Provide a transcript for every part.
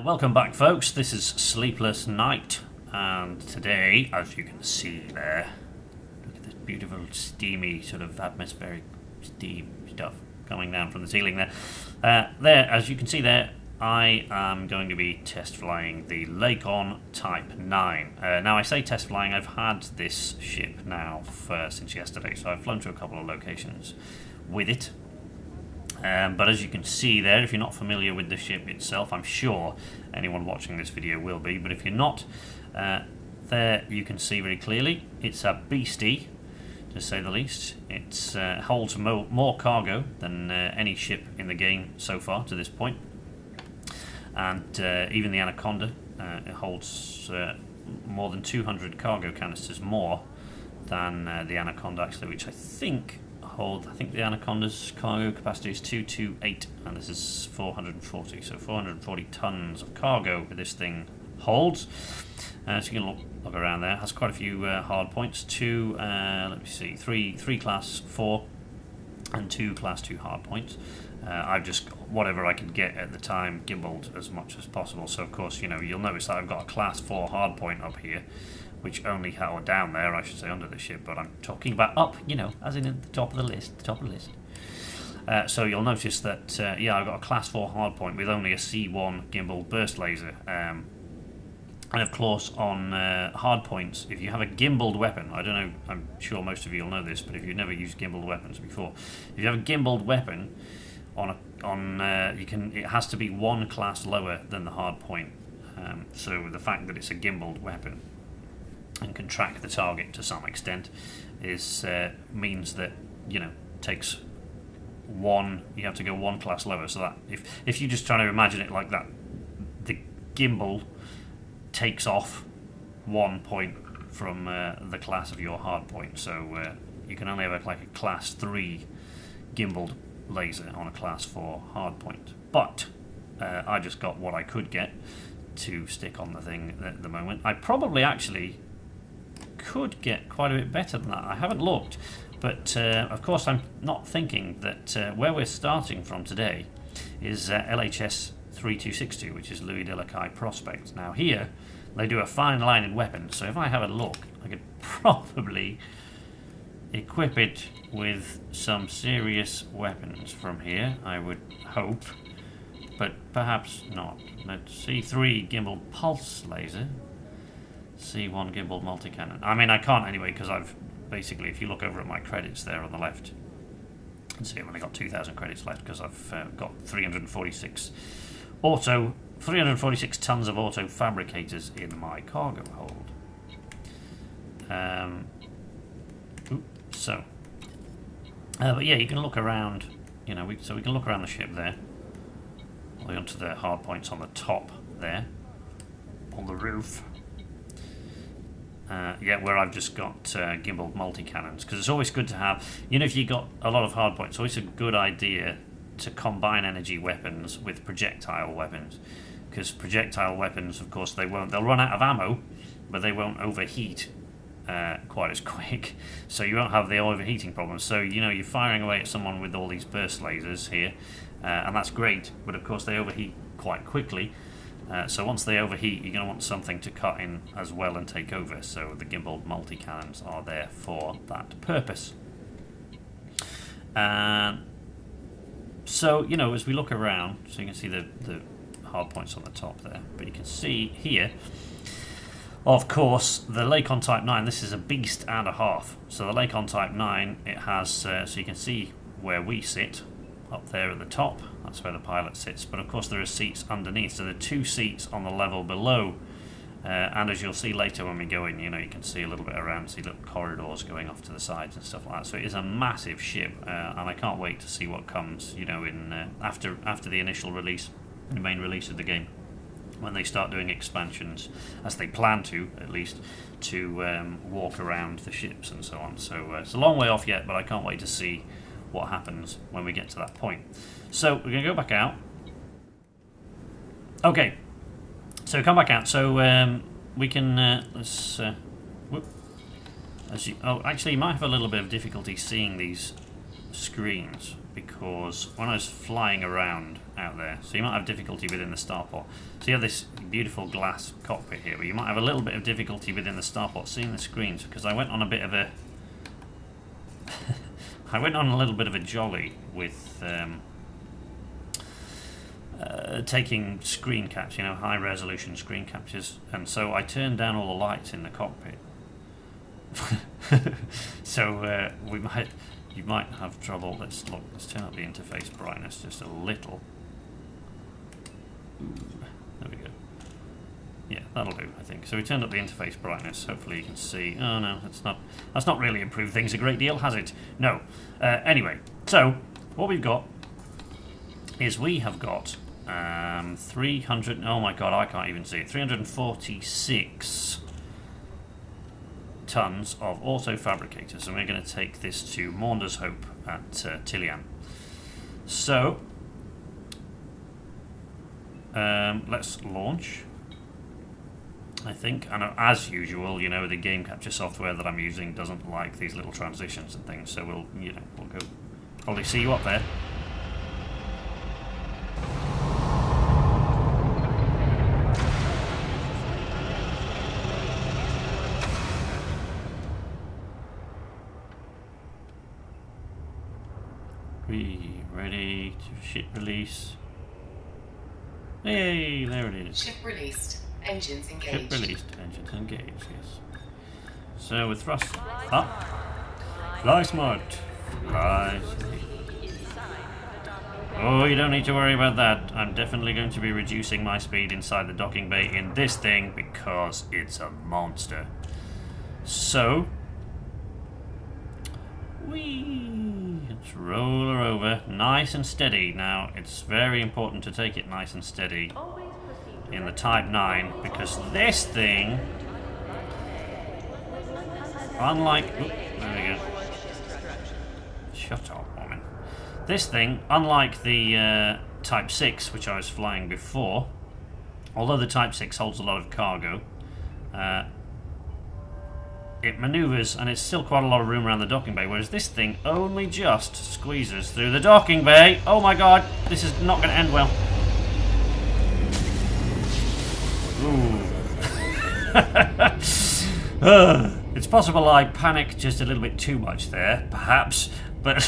Welcome back, folks. This is Sleepless Night, and today, as you can see there, look at this beautiful steamy sort of atmospheric steam stuff coming down from the ceiling there. There, as you can see there, I am going to be test flying the Lakon Type-9. Now, I say test flying, I've had this ship now since yesterday, so I've flown to a couple of locations with it. But as you can see there, if you're not familiar with the ship itself, I'm sure anyone watching this video will be, but if you're not, there you can see very clearly, it's a beastie, to say the least. It holds more cargo than any ship in the game so far to this point. And even the Anaconda, it holds more than 200 cargo canisters more than the Anaconda actually, which I think the Anaconda's cargo capacity is 228 and this is 440, so 440 tons of cargo this thing holds. So you can look around there. It has quite a few hard points. Let me see, three class 4 and 2 class 2 hard points. I've just whatever I could get at the time gimbaled as much as possible. So of course, you know, you'll notice that I've got a class 4 hard point up here, which only held down there, I should say, under the ship, but I'm talking about up, you know, as in at the top of the list, so you'll notice that, yeah, I've got a class 4 hardpoint with only a C1 gimbal burst laser. And of course, on hardpoints, if you have a gimbaled weapon, I don't know, I'm sure most of you will know this, but if you've never used gimbaled weapons before, if you have a gimbaled weapon, it has to be one class lower than the hardpoint. So the fact that it's a gimbaled weapon and can track the target to some extent means that, you know, takes you have to go one class lower, so that if you just try to imagine it like that, the gimbal takes off 1 point from the class of your hard point, so you can only have like a class 3 gimbaled laser on a class 4 hard point. But I just got what I could get to stick on the thing at the moment. I probably actually could get quite a bit better than that. I haven't looked, but of course I'm not thinking that where we're starting from today is LHS 3262, which is Louis de Lacaille Prospect. Now here they do a fine line in weapons, so if I have a look, I could probably equip it with some serious weapons from here, I would hope, but perhaps not. Let's see, C3 gimbal pulse laser, C1 gimbal multi-cannon. I mean, I can't anyway, because I've basically, if you look over at my credits there on the left, you can see I've only got 2,000 credits left because I've got 346 tons of auto fabricators in my cargo hold. But yeah, you can look around, you know, so we can look around the ship there, all the way onto the hard points on the top there, on the roof. Yeah, where I've just got gimbal multi-cannons, because it's always good to have, you know, if you've got a lot of hard points, it's always a good idea to combine energy weapons with projectile weapons, because projectile weapons, of course, they'll run out of ammo, but they won't overheat quite as quick, so you won't have the overheating problem. So, you know, you're firing away at someone with all these burst lasers here, and that's great, but of course they overheat quite quickly. So once they overheat, you're going to want something to cut in as well and take over, so the gimbal multi-cannons are there for that purpose. So, you know, as we look around, so you can see the hard points on the top there, but you can see here, of course, the Lakon Type-9, this is a beast and a half. So the Lakon Type-9, it has, so you can see where we sit, up there at the top, that's where the pilot sits, but of course there are seats underneath, so there are 2 seats on the level below, and as you'll see later when we go in, you know, you can see a little bit around, see little corridors going off to the sides and stuff like that. So it is a massive ship, and I can't wait to see what comes, you know, in after the initial release, the main release of the game, when they start doing expansions, as they plan to, at least, to walk around the ships and so on. So it's a long way off yet, but I can't wait to see what happens when we get to that point. So we're going to go back out. Okay, so come back out. So we can let's. Actually, you might have a little bit of difficulty seeing these screens because when I was flying around out there, so you might have difficulty within the starport. So you have this beautiful glass cockpit here, but you might have a little bit of difficulty within the starport seeing the screens, because I went on a bit of a I went on a little bit of a jolly with taking screen caps, you know, high resolution screen captures, and so I turned down all the lights in the cockpit. So you might have trouble. Let's turn up the interface brightness just a little. Ooh, there we go. Yeah, that'll do, I think. So we turned up the interface brightness. Hopefully you can see. Oh no, that's not really improved things a great deal, has it? No. Anyway, so what we've got is we have got 300. Oh my god, I can't even see it. 346 tons of auto fabricators, and we're going to take this to Maunder's Hope at Tillian. So let's launch, I think, and as usual, you know, the game capture software that I'm using doesn't like these little transitions and things, so we'll go probably see you up there. We ready to ship release? Hey, there it is. Ship released. Engines engaged. Ship released. Engines engaged. Yes. So with thrust up. Fly smart. Fly. Oh, you don't need to worry about that. I'm definitely going to be reducing my speed inside the docking bay in this thing because it's a monster. So let's roll her over nice and steady. Now, it's very important to take it nice and steady in the Type-9 because this thing, unlike... Oop, there we go. Shut up, woman. This thing, unlike the Type-6, which I was flying before, although the Type-6 holds a lot of cargo, it manoeuvres and it's still quite a lot of room around the docking bay, whereas this thing only just squeezes through the docking bay. Oh my god, this is not going to end well. Ooh. It's possible I panicked just a little bit too much there, perhaps, but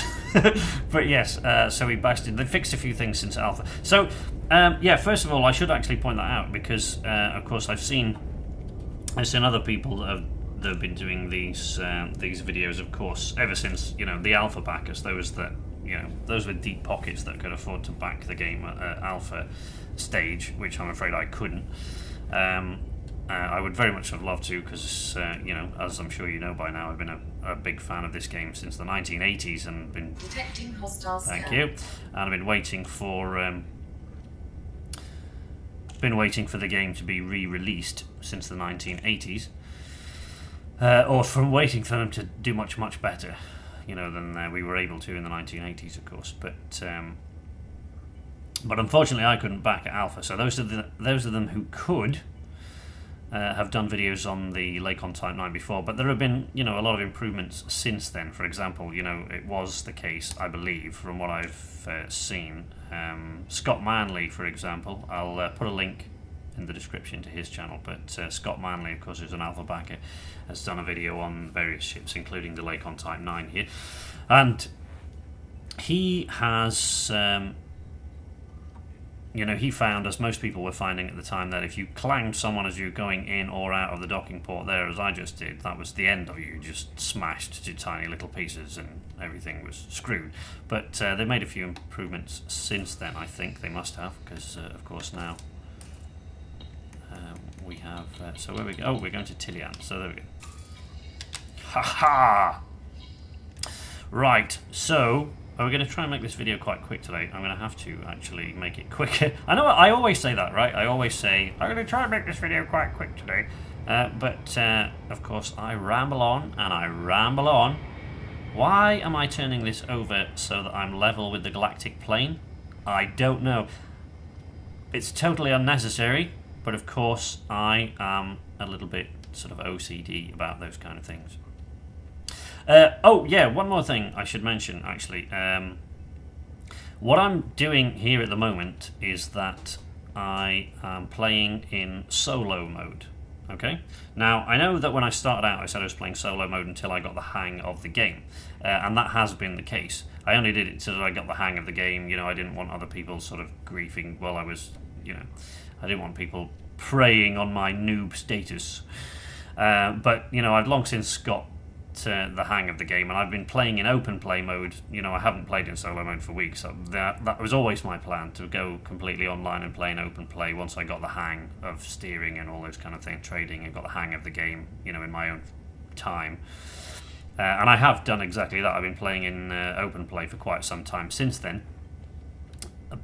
but yes, so we bashed in. They fixed a few things since Alpha. So, yeah, first of all, I should actually point that out because, of course, I've seen other people that have been doing these videos, of course, ever since, you know, the alpha backers, those with deep pockets that could afford to back the game at alpha stage, which I'm afraid I couldn't. I would very much have loved to because, you know, as I'm sure you know by now, I've been a big fan of this game since the 1980s and been... Detecting hostile scan. Thank you. And I've been waiting for the game to be re-released since the 1980s. Or from waiting for them to do much better, you know, than we were able to in the 1980s, of course. But unfortunately, I couldn't back at alpha. So those of them who could have done videos on the Lakon Type-9 before. But there have been, you know, a lot of improvements since then. For example, you know, it was the case, I believe, from what I've seen. Scott Manley, for example, I'll put a link in the description to his channel, but Scott Manley, of course, who's an alpha backer, has done a video on various ships, including the Lakon Type-9 here, and he has, you know, he found, as most people were finding at the time, that if you clanged someone as you're going in or out of the docking port there, as I just did, that was the end of you, just smashed to tiny little pieces and everything was screwed. But they made a few improvements since then, I think they must have, because of course now we have, so where we go? Oh, we're going to Tillian, so there we go. Ha-ha! Right, so we're going to try and make this video quite quick today. I'm going to have to actually make it quicker. I know I always say that, right? I always say, I'm going to try and make this video quite quick today. But, of course, I ramble on and I ramble on. Why am I turning this over so that I'm level with the galactic plane? I don't know. It's totally unnecessary. But of course, I am a little bit sort of OCD about those kind of things. Oh, yeah, one more thing I should mention, actually. What I'm doing here at the moment is that I am playing in solo mode. Okay. Now I know that when I started out, I said I was playing solo mode until I got the hang of the game, and that has been the case. I only did it so that I got the hang of the game. You know, I didn't want other people sort of griefing while I was, you know, I didn't want people preying on my noob status. But you know, I've long since got the hang of the game, and I've been playing in open play mode. You know, I haven't played in solo mode for weeks. So that was always my plan, to go completely online and play in open play once I got the hang of steering and all those kind of things, trading, and got the hang of the game, you know, in my own time. And I have done exactly that. I've been playing in open play for quite some time since then.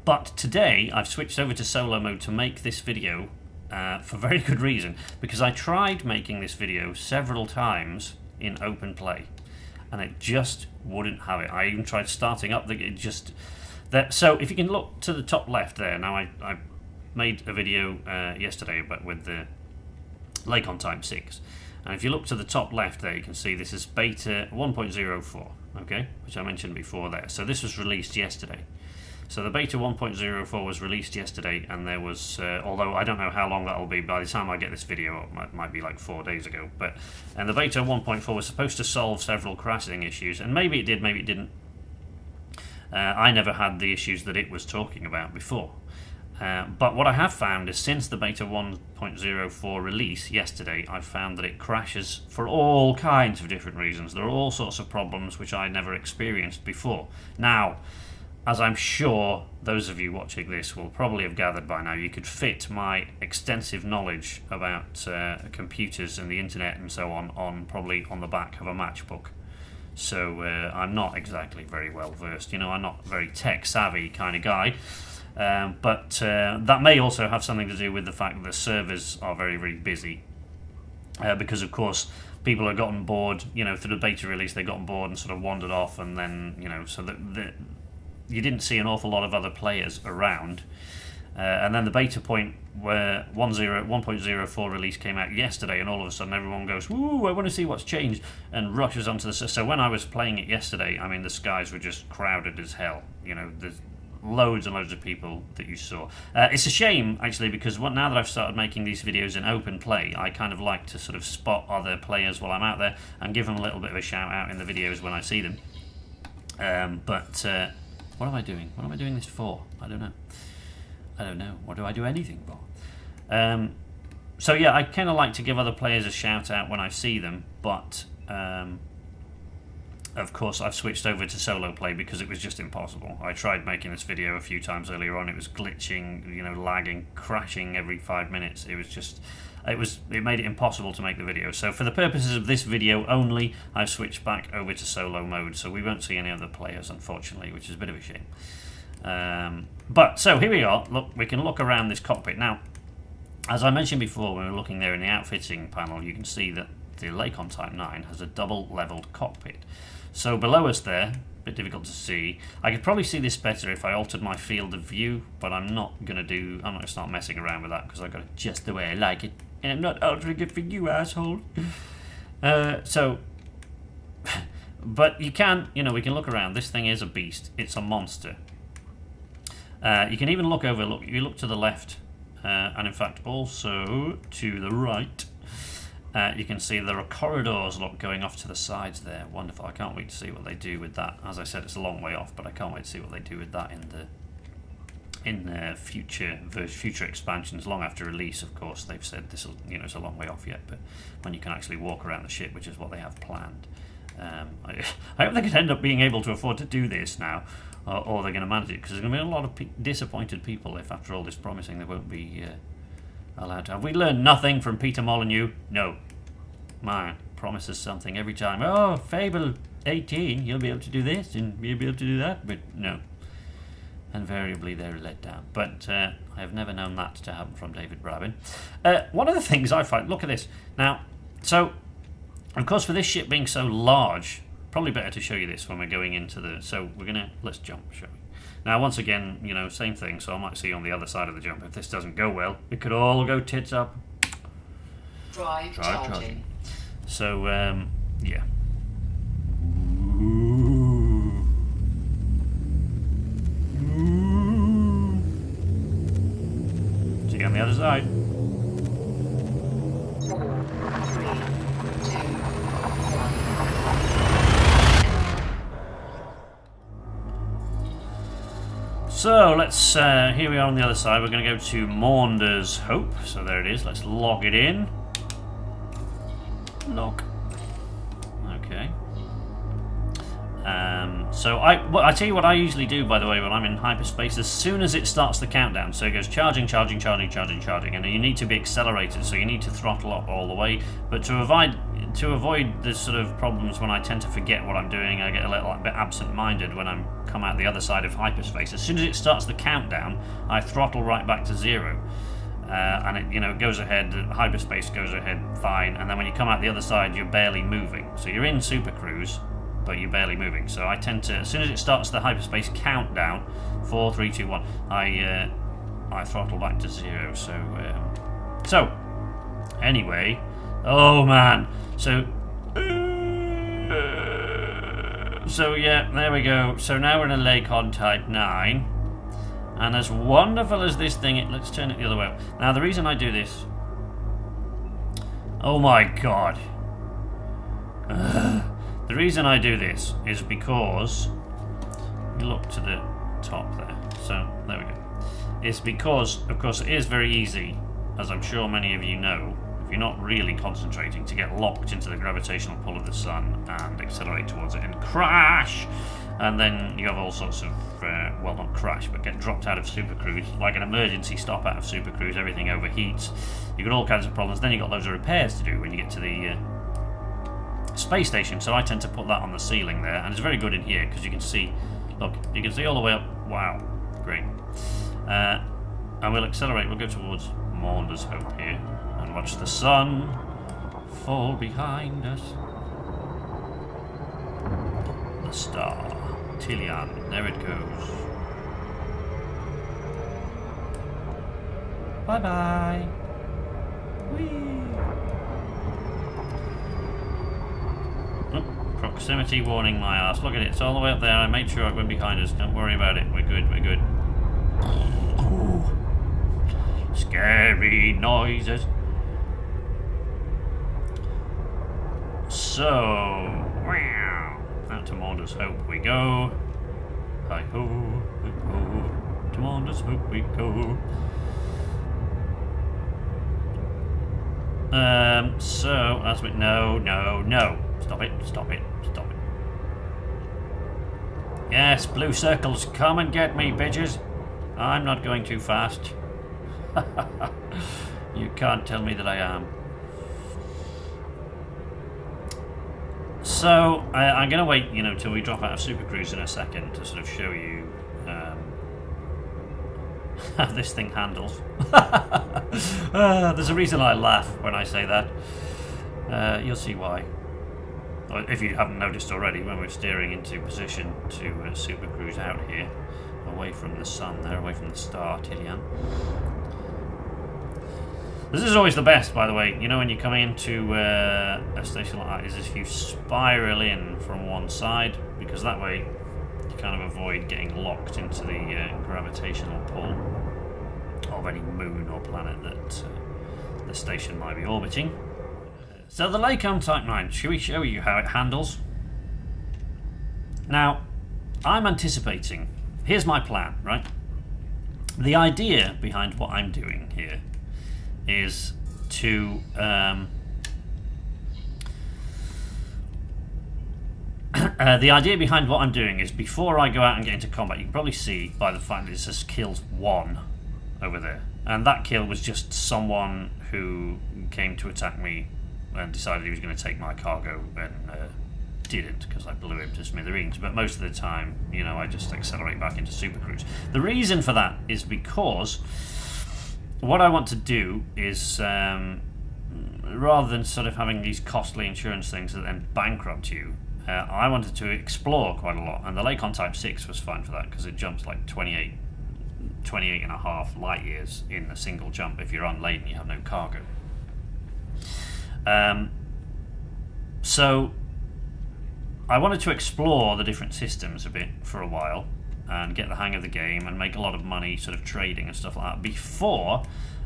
But today I've switched over to solo mode to make this video for very good reason, because I tried making this video several times in open play and it just wouldn't have it. I even tried starting up so if you can look to the top left there. Now I made a video yesterday with the Lakon Type-9, and if you look to the top left there, you can see this is beta 1.04, okay, which I mentioned before there. So this was released yesterday. So the beta 1.04 was released yesterday, and there was, although I don't know how long that'll be, by the time I get this video up, it might be like 4 days ago, and the beta 1.4 was supposed to solve several crashing issues, and maybe it did, maybe it didn't. I never had the issues that it was talking about before. But what I have found is, since the beta 1.04 release yesterday, I've found that it crashes for all kinds of different reasons. There are all sorts of problems which I never experienced before. Now, as I'm sure those of you watching this will probably have gathered by now, you could fit my extensive knowledge about computers and the internet and so on probably on the back of a matchbook. So I'm not exactly very well versed. You know, I'm not a very tech savvy kind of guy. But that may also have something to do with the fact that the servers are very, very busy. Because, of course, people have gotten bored, you know, through the beta release, they got bored and sort of wandered off, and then, you know, so that you didn't see an awful lot of other players around. And then the beta point where 1.04 release came out yesterday, and all of a sudden everyone goes, "Ooh, I want to see what's changed," and rushes onto the... So when I was playing it yesterday, I mean, the skies were just crowded as hell. You know, there's loads and loads of people that you saw. It's a shame, actually, because now that I've started making these videos in open play, I kind of like to sort of spot other players while I'm out there and give them a little bit of a shout out in the videos when I see them. What am I doing? What am I doing this for? I don't know. What do I do anything for? So yeah, I kind of like to give other players a shout out when I see them, but of course I've switched over to solo play because it was just impossible. I tried making this video a few times earlier on. It was glitching, you know, lagging, crashing every 5 minutes. It made it impossible to make the video. So for the purposes of this video only, I've switched back over to solo mode, so we won't see any other players, unfortunately, which is a bit of a shame. But so here we are. Look, we can look around this cockpit now. As I mentioned before, when we were looking there in the outfitting panel, you can see that the Lakon Type-9 has a double-leveled cockpit. So below us there, a bit difficult to see. I could probably see this better if I altered my field of view, but I'm not going to start messing around with that because I've got it just the way I like it, and I'm not altering it for you, asshole. But you can, you know, we can look around. This thing is a beast. It's a monster. You can even look over. Look, you look to the left, and in fact also to the right. You can see there are corridors going off to the sides there. Wonderful. I can't wait to see what they do with that. As I said, it's a long way off, but I can't wait to see what they do with that in future expansions. Long after release, of course. They've said this will, you know, it's a long way off yet, but when you can actually walk around the ship, which is what they have planned. I hope they can end up being able to afford to do this now, or they're going to manage it, because there's going to be a lot of disappointed people if, after all this promising, they won't be allowed to. Have we learned nothing from Peter Molyneux? No. Man promises something every time. Oh, Fable 18, you'll be able to do this and you'll be able to do that, but no. Invariably they're let down. But I have never known that to happen from David Brabin. One of the things I find, look at this. Now, so, of course, for this ship being so large, probably better to show you this when we're going into the... So we're going to... Let's jump, shall we? Now, once again, you know, same thing, so I might see you on the other side of the jump. If this doesn't go well, it could all go tits up. Drive charging. So, yeah. So let's, here we are on the other side. We're going to go to Maunder's Hope. So there it is. Let's log it in. Log. Okay. So I tell you what I usually do, by the way, when I'm in hyperspace, as soon as it starts the countdown, so it goes charging, charging, charging, charging, charging, and you need to be accelerated, so you need to throttle up all the way. But to avoid the sort of problems when I tend to forget what I'm doing, I get a little bit absent-minded when I'm come out the other side of hyperspace. As soon as it starts the countdown, I throttle right back to 0. And it, it goes ahead, hyperspace goes ahead fine, and then when you come out the other side, you're barely moving. So you're in Super Cruise, but you're barely moving. So I tend to, as soon as it starts the hyperspace countdown, 4, 3, 2, 1, I throttle back to 0. So anyway, oh man, so yeah, there we go. So now we're in a Lakon Type-9. And as wonderful as this thing, let's turn it the other way up. Now the reason I do this, oh my god, the reason I do this is because, you look to the top there, so there we go. It's because, of course, it is very easy, as I'm sure many of you know, if you're not really concentrating, to get locked into the gravitational pull of the sun and accelerate towards it and crash. And then you have all sorts of, well, not crash, but get dropped out of Super Cruise, like an emergency stop out of Super Cruise, everything overheats, you got all kinds of problems, then you got loads of repairs to do when you get to the space station, so I tend to put that on the ceiling there, and it's very good in here, because you can see, look, you can see all the way up, wow, great. And we'll accelerate, we'll go towards Maunder's Hope here, and watch the sun fall behind us. The star. Tillian, there it goes. Bye bye. Whee. Oh, proximity warning my ass. Look at it, it's all the way up there. I made sure it went behind us. Don't worry about it. We're good, we're good. Ooh. Scary noises. So, wow. Out to Maunder's Hope we go. Hi-ho, hi-ho. To Maunder's Hope we go. So, as we... No. Stop it. Yes, blue circles, come and get me, bitches. I'm not going too fast. You can't tell me that I am. So, I'm going to wait, till we drop out of Super Cruise in a second to sort of show you how this thing handles. There's a reason I laugh when I say that. You'll see why. Or if you haven't noticed already, when we're steering into position to Super Cruise out here, away from the sun there, away from the star, Tillian. This is always the best, by the way. When you come into a station like that, is if you spiral in from one side, because that way you kind of avoid getting locked into the gravitational pull of any moon or planet that the station might be orbiting. So the Lakon Type-9, shall we show you how it handles? Now, I'm anticipating, here's my plan, right? The idea behind what I'm doing here is to the idea behind what I'm doing is, before I go out and get into combat, you can probably see by the fact that it says kills 1 over there, and that kill was just someone who came to attack me and decided he was going to take my cargo and didn't, because I blew him to smithereens. But most of the time, I just accelerate back into Super Cruise. The reason for that is because what I want to do is, rather than sort of having these costly insurance things that then bankrupt you, I wanted to explore quite a lot, and the Lakon Type-6 was fine for that, because it jumps like 28 and a half light years in a single jump if you're unladen, you have no cargo. So I wanted to explore the different systems a bit for a while and get the hang of the game and make a lot of money sort of trading and stuff like that before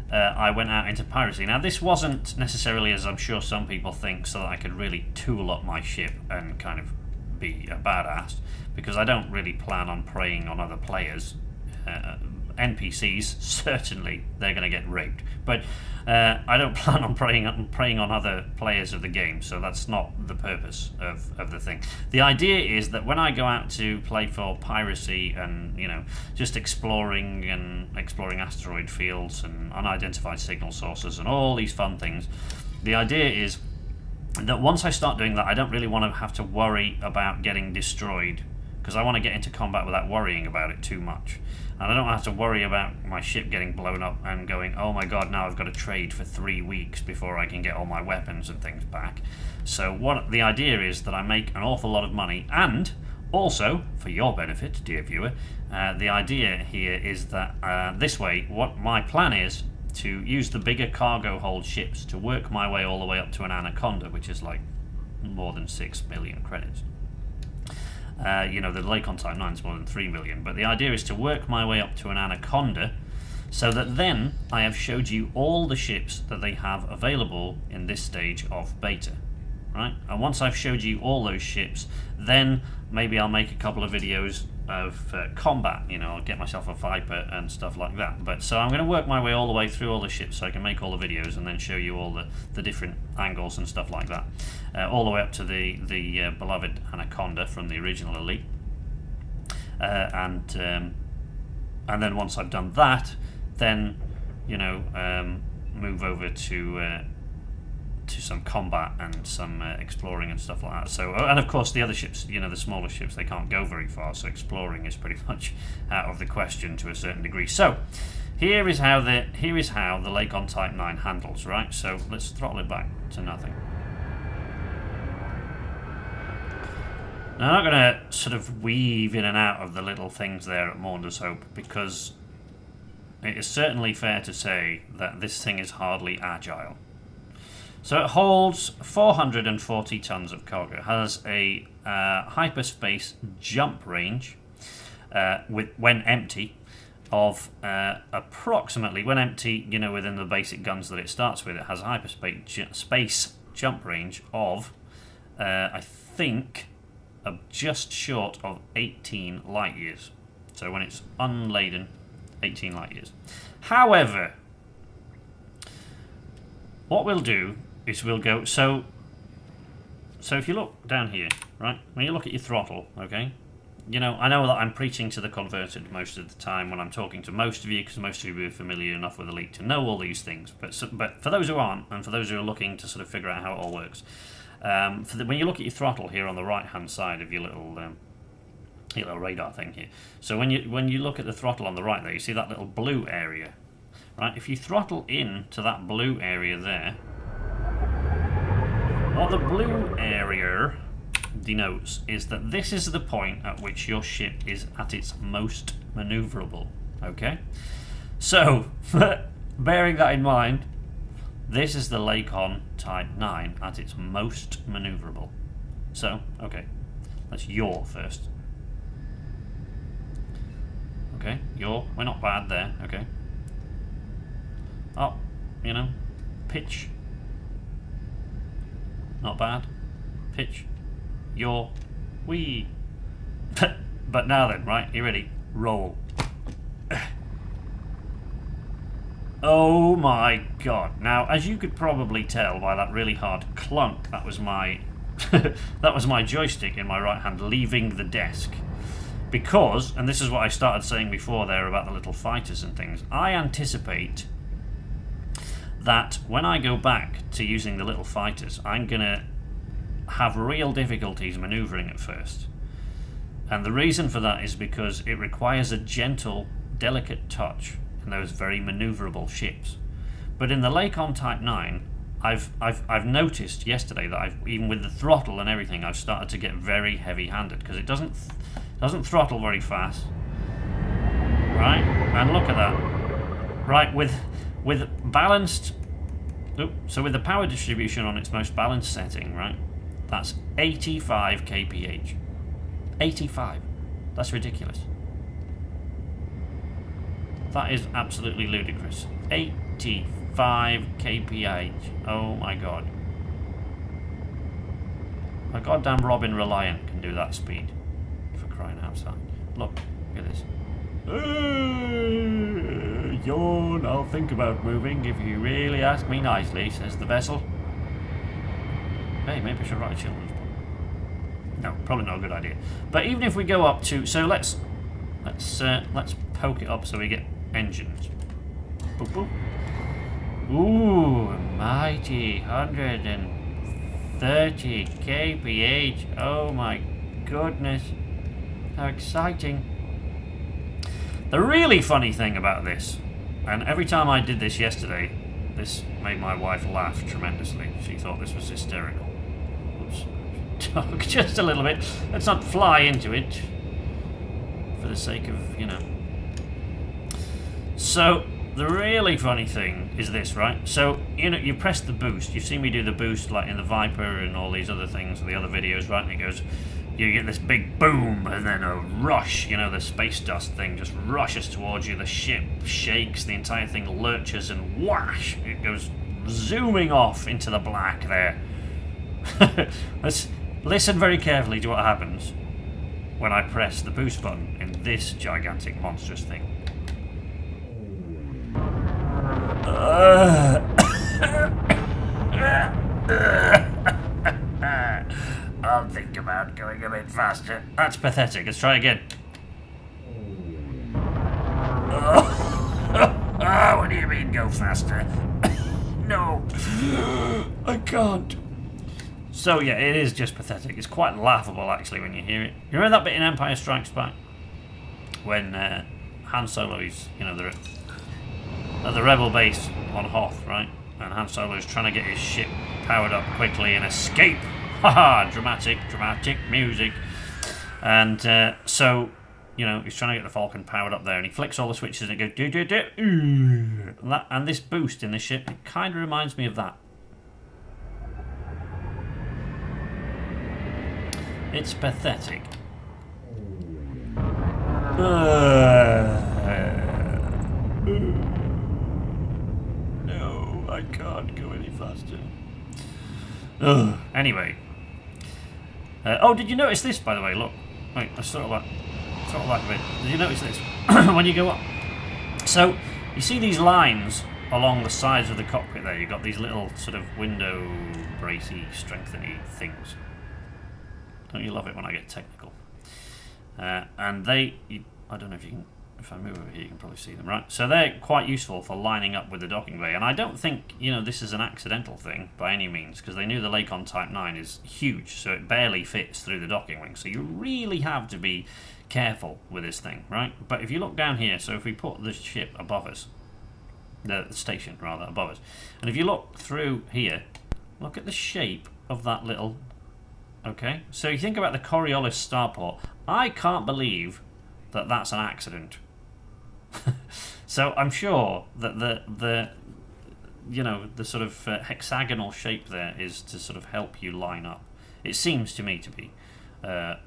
I went out into piracy. Now, this wasn't necessarily, as I'm sure some people think, so that I could really tool up my ship and kind of be a badass, because I don't really plan on preying on other players. NPCs, certainly they're going to get raped. But I don't plan on preying on other players of the game, so that's not the purpose of the thing. The idea is that when I go out to play for piracy and, you know, just exploring asteroid fields and unidentified signal sources and all these fun things, the idea is that once I start doing that, I don't really want to have to worry about getting destroyed, because I want to get into combat without worrying about it too much. And I don't have to worry about my ship getting blown up and going, oh my god, now I've got to trade for 3 weeks before I can get all my weapons and things back. So what the idea is that I make an awful lot of money, and also, for your benefit, dear viewer, the idea here is that this way, what my plan is to use the bigger cargo hold ships to work my way all the way up to an Anaconda, which is like more than 6 million credits. You know, the Lakon Type-9 is more than 3 million, but the idea is to work my way up to an Anaconda, so that then I have showed you all the ships that they have available in this stage of beta, right? And once I've showed you all those ships, then maybe I'll make a couple of videos of combat, you know, I'll get myself a Viper and stuff like that. But so I'm going to work my way all the way through all the ships so I can make all the videos and then show you all the different angles and stuff like that, all the way up to the beloved Anaconda from the original Elite, and then once I've done that, then, you know, move over to some combat and some exploring and stuff like that. So, and of course the other ships, you know, the smaller ships, they can't go very far, so exploring is pretty much out of the question to a certain degree. So here is how the Lakon Type-9 handles, right? So let's throttle it back to nothing. Now I'm not going to sort of weave in and out of the little things there at Maunders Hope, because it is certainly fair to say that this thing is hardly agile. So it holds 440 tons of cargo. It has a hyperspace jump range when empty of approximately, when empty, you know, within the basic guns that it starts with, it has a hyperspace jump range of, I think, just short of 18 light years. So when it's unladen, 18 light years. However, what we'll do is we'll go, so if you look down here, right, when you look at your throttle, okay, you know, I know that I'm preaching to the converted most of the time when I'm talking to most of you, because most of you are familiar enough with Elite to know all these things, but for those who aren't, and for those who are looking to sort of figure out how it all works, when you look at your throttle here on the right hand side of your little radar thing here, so when you look at the throttle on the right there, you see that little blue area, right? If you throttle in to that blue area there, what the blue area denotes is that this is the point at which your ship is at its most maneuverable, okay? So, bearing that in mind, this is the Lakon Type-9 at its most maneuverable. So, okay, let's yaw first. Okay, yaw, we're not bad there, okay. Oh, you know, pitch. Not bad. Pitch. Yaw. Wee. But now then, right, you ready? Roll. Oh my god. Now, as you could probably tell by that really hard clunk, that was my that was my joystick in my right hand leaving the desk. Because, and this is what I started saying before there about the little fighters and things, I anticipate that when I go back to using the little fighters, I'm going to have real difficulties manoeuvring at first. And the reason for that is because it requires a gentle, delicate touch in those very manoeuvrable ships. But in the Lakon Type-9, I've noticed yesterday that even with the throttle and everything, I've started to get very heavy-handed, because it doesn't throttle very fast. Right? And look at that. Right, with balanced, so with the power distribution on its most balanced setting, right, that's 85 kph. 85. That's ridiculous. That is absolutely ludicrous. 85 kph. Oh my god. A goddamn Robin Reliant can do that speed. For crying outside. Look at this. Yawn, I'll think about moving if you really ask me nicely, says the vessel. Hey, maybe I should write a children's book. No, probably not a good idea. But even if we go up to... So let's poke it up so we get engines. Boop, boop. Ooh, mighty 130 kph. Oh my goodness. How exciting. The really funny thing about this, and every time I did this yesterday, this made my wife laugh tremendously. She thought this was hysterical. Oops. Talk just a little bit. Let's not fly into it for the sake of, you know. So, the really funny thing is this, right? So, you know, you press the boost. You've seen me do the boost like in the Viper and all these other things, the other videos, right? And it goes, you get this big boom and then a rush, you know, the space dust thing just rushes towards you. The ship shakes, the entire thing lurches and whoosh, it goes zooming off into the black there. Let's listen very carefully to what happens when I press the boost button in this gigantic monstrous thing. I'll think about going a bit faster. That's pathetic. Let's try again. What do you mean go faster? No. I can't. So yeah, it is just pathetic. It's quite laughable actually when you hear it. You remember that bit in Empire Strikes Back? When Han Solo is, you know, they're at the rebel base on Hoth, right? And Han Solo is trying to get his ship powered up quickly and escape. Haha, dramatic music. And so, you know, he's trying to get the Falcon powered up there, and he flicks all the switches and it goes do do do. And this boost in this ship, it kind of reminds me of that. It's pathetic. No, I can't go any faster. Anyway. Oh, did you notice this, by the way? Look. Wait, I sort of like a bit. Did you notice this? When you go up. So, you see these lines along the sides of the cockpit there. You've got these little sort of window bracey, strengthening things. Don't you love it when I get technical? And they... I don't know if you can... If I move over here, you can probably see them, right? So they're quite useful for lining up with the docking bay. And I don't think, you know, this is an accidental thing by any means, because they knew the Lakon Type-9 is huge, so it barely fits through the docking wing. So you really have to be careful with this thing, right? But if you look down here, so if we put the ship above us, the station, rather, above us, and if you look through here, look at the shape of that little... Okay? So you think about the Coriolis starport. I can't believe that that's an accident. So I'm sure that the you know, the sort of hexagonal shape there is to sort of help you line up. It seems to me to be,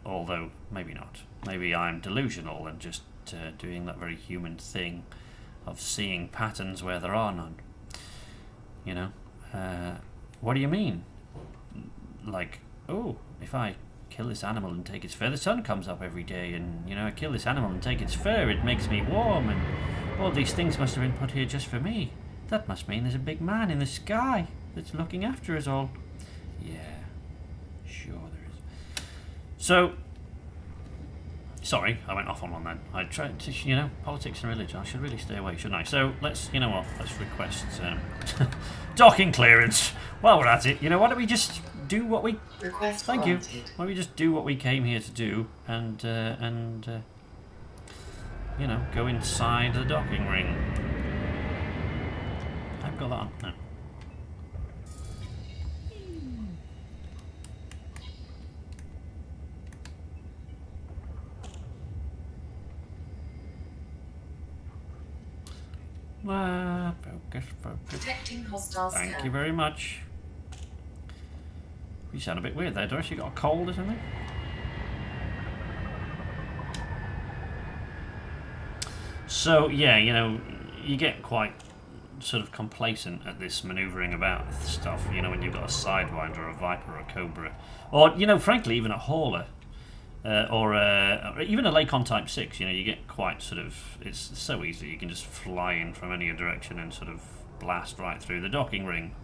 although maybe not. Maybe I'm delusional and just doing that very human thing of seeing patterns where there are none. You know, what do you mean? Like, oh, if I kill this animal and take its fur, the sun comes up every day, and, you know, I kill this animal and take its fur, it makes me warm, and all these things must have been put here just for me. That must mean there's a big man in the sky that's looking after us all. Yeah, sure there is. So, sorry, I went off on one then. I tried to, you know, politics and religion, I should really stay away, shouldn't I? So, let's, you know what, let's request docking clearance. While we're at it, you know, why don't we just do what we... Request Thank granted. you. Why don't we just do what we came here to do, and you know, go inside the docking ring. I've got that on. No. Focus. Detecting hostile Thank scan. you very much. You sound a bit weird there, Doris. You got a cold or something? So, yeah, you know, you get quite sort of complacent at this manoeuvring about stuff, you know, when you've got a Sidewinder, a Viper, a Cobra, or, you know, frankly, even a Hauler. or even a Lakon Type-6, you know, you get quite sort of, it's so easy, you can just fly in from any direction and sort of blast right through the docking ring.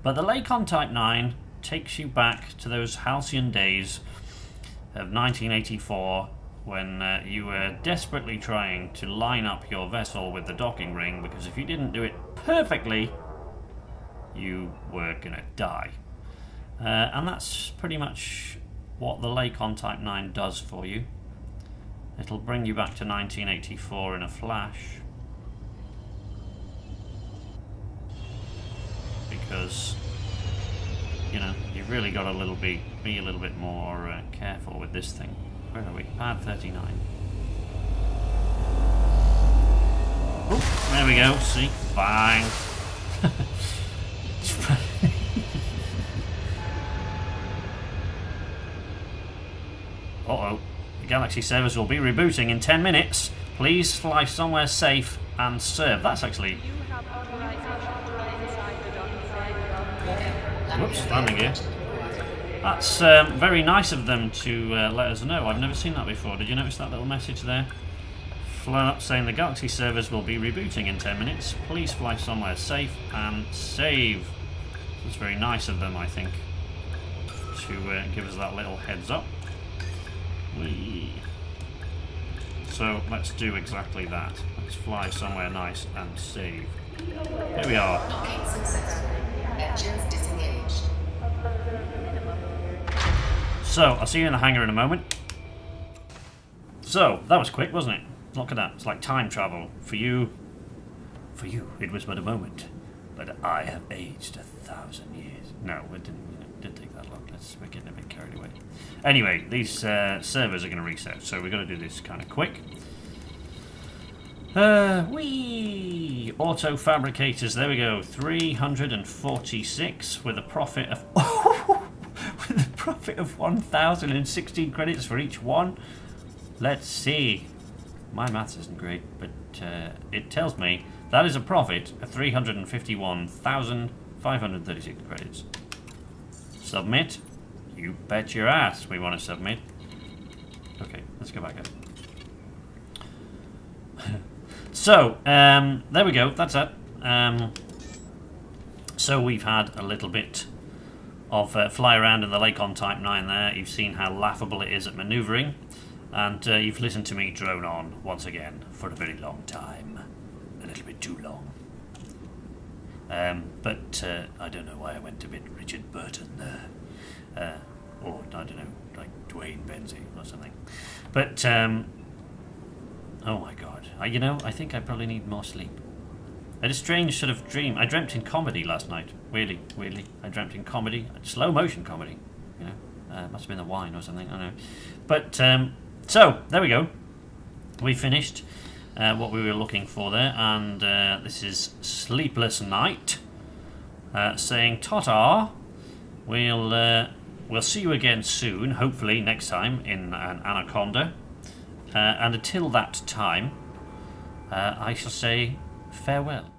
But the Lakon Type-9 takes you back to those halcyon days of 1984 when you were desperately trying to line up your vessel with the docking ring, because if you didn't do it perfectly, you were gonna die. And that's pretty much what the Lakon Type-9 does for you. It'll bring you back to 1984 in a flash. Because, you know, you've really got to be a little bit more careful with this thing. Where are we? Pad 39. Oh, there we go. See? Bang. Uh-oh. The Galaxy servers will be rebooting in 10 minutes. Please fly somewhere safe and serve. That's actually... Whoops, landing gear. That's very nice of them to let us know. I've never seen that before. Did you notice that little message there? Flown up saying the Galaxy servers will be rebooting in 10 minutes. Please fly somewhere safe and save. That's very nice of them, I think, to give us that little heads up. Whee. So let's do exactly that. Let's fly somewhere nice and save. Here we are. Docking successful. Engines disengaged. So, I'll see you in the hangar in a moment. So, that was quick, wasn't it? Look at that. It's like time travel. For you, it was but a moment. But I have aged 1,000 years. No, it didn't take that long. We're getting a bit carried away. Anyway, these servers are going to reset, so we've got to do this kind of quick. Auto fabricators, there we go. 346 with a profit of... with a profit of 1,016 credits for each one. Let's see. My maths isn't great, but it tells me that is a profit of 351,536 credits. Submit. You bet your ass we want to submit. Okay, let's go back up. So, there we go. That's it. So we've had a little bit of fly around in the Lakon Type-9 there. You've seen how laughable it is at manoeuvring. And you've listened to me drone on once again for a very long time. A little bit too long. But I don't know why I went a bit Richard Burton there. Or, I don't know, like Dwayne Benzie or something. But, oh my god. You know, I think I probably need more sleep. I had a strange sort of dream. I dreamt in comedy last night. Weirdly. I dreamt in comedy. Slow motion comedy. You know, must have been the wine or something. I don't know. But, so, there we go. We finished what we were looking for there. And this is Sleepless Night. Saying, ta-ta. We'll see you again soon, hopefully next time in an Anaconda. And until that time, I shall say farewell.